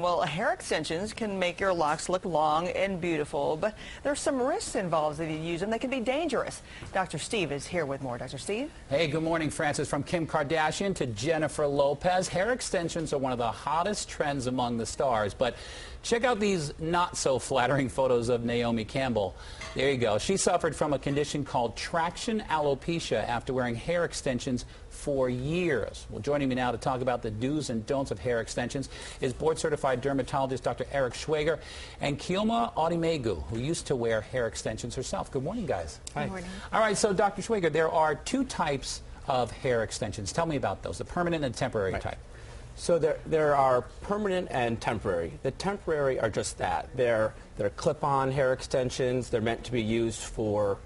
Well, hair extensions can make your locks look long and beautiful, but there's some risks involved if you use them that can be dangerous. Dr. Steve is here with more. Dr. Steve? Hey, good morning, Francis. From Kim Kardashian to Jennifer Lopez, hair extensions are one of the hottest trends among the stars. But check out these not-so-flattering photos of Naomi Campbell. There you go. She suffered from a condition called traction alopecia after wearing hair extensions for years. Well, joining me now to talk about the do's and don'ts of hair extensions is board-certified dermatologist Dr. Schweiger and Kioma Odimegu, who used to wear hair extensions herself. Good morning, guys. Hi. Good morning. All right, so Dr. Schweiger, there are two types of hair extensions. Tell me about those, the permanent and temporary type. So there are permanent and temporary. The temporary are just that. They're clip-on hair extensions. They're meant to be used for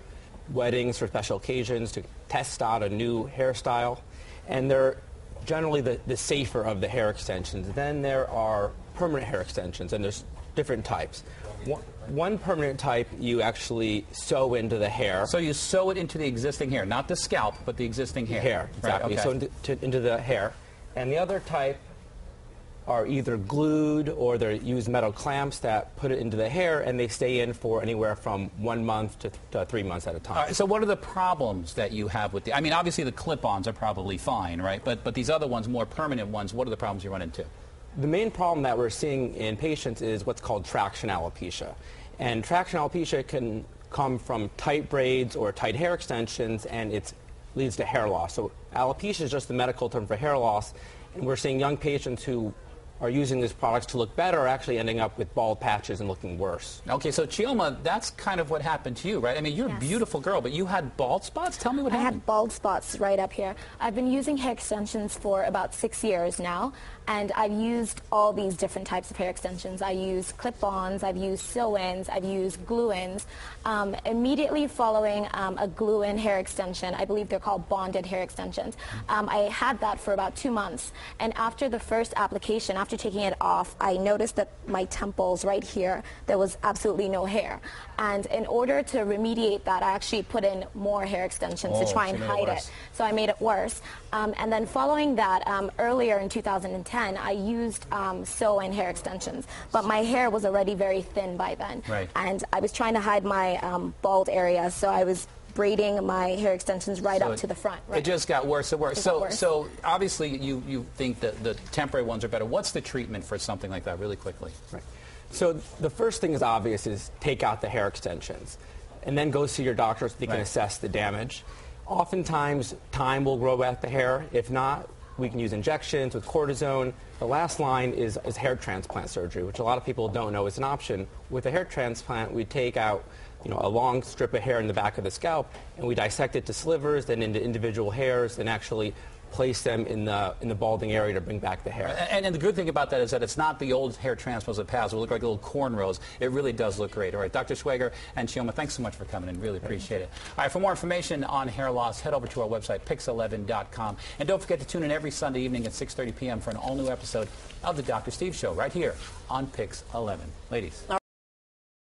weddings, for special occasions, to test out a new hairstyle. And they're generally the safer of the hair extensions. Then there are permanent hair extensions, and there's different types. One permanent type you actually sew into the hair. So you sew it into the existing hair, not the scalp, but the existing hair. Exactly. Right, okay. So into the hair. And the other type are either glued or they use metal clamps that put it into the hair, and they stay in for anywhere from 1 month to 3 months at a time. All right, so what are the problems that you have with the, I mean, obviously the clip-ons are probably fine, right? But these other ones, more permanent ones, what are the problems you run into? The main problem that we're seeing in patients is what's called traction alopecia. And traction alopecia can come from tight braids or tight hair extensions, and it leads to hair loss. So alopecia is just the medical term for hair loss, and we're seeing young patients who are using these products to look better are actually ending up with bald patches and looking worse. Okay, so Chioma, that's kind of what happened to you, right? I mean, you're a beautiful girl, but you had bald spots? Tell me what happened. I had bald spots right up here. I've been using hair extensions for about 6 years now, and I've used all these different types of hair extensions. I use clip-ons, I've used sew-ins, I've used glue-ins. Immediately following a glue-in hair extension, I believe they're called bonded hair extensions, I had that for about 2 months. And after the first application, after taking it off, I noticed that my temples right here, there was absolutely no hair. And in order to remediate that, I actually put in more hair extensions to try and hide it. So I made it worse. And then following that, earlier in 2010, I used sew-in hair extensions. But my hair was already very thin by then. Right. And I was trying to hide my bald area, so I was braiding my hair extensions right up to the front. Right. It just got worse and worse. So obviously you think that the temporary ones are better. What's the treatment for something like that, really quickly? Right. So the first thing is obvious is take out the hair extensions and then go see your doctor so they can assess the damage. Oftentimes time will grow back the hair. If not, we can use injections with cortisone. The last line is hair transplant surgery, which a lot of people don't know is an option. With a hair transplant, we take out a long strip of hair in the back of the scalp, and we dissect it to slivers, then into individual hairs, and actually place them in the balding area to bring back the hair. And the good thing about that is that it's not the old hair transplants of the past. It will look like little cornrows. It really does look great. All right, Dr. Schweiger and Chioma, thanks so much for coming in. Really appreciate it. All right, for more information on hair loss, head over to our website, PIX11.com. And don't forget to tune in every Sunday evening at 6:30 p.m. for an all-new episode of The Dr. Steve Show right here on PIX 11. Ladies.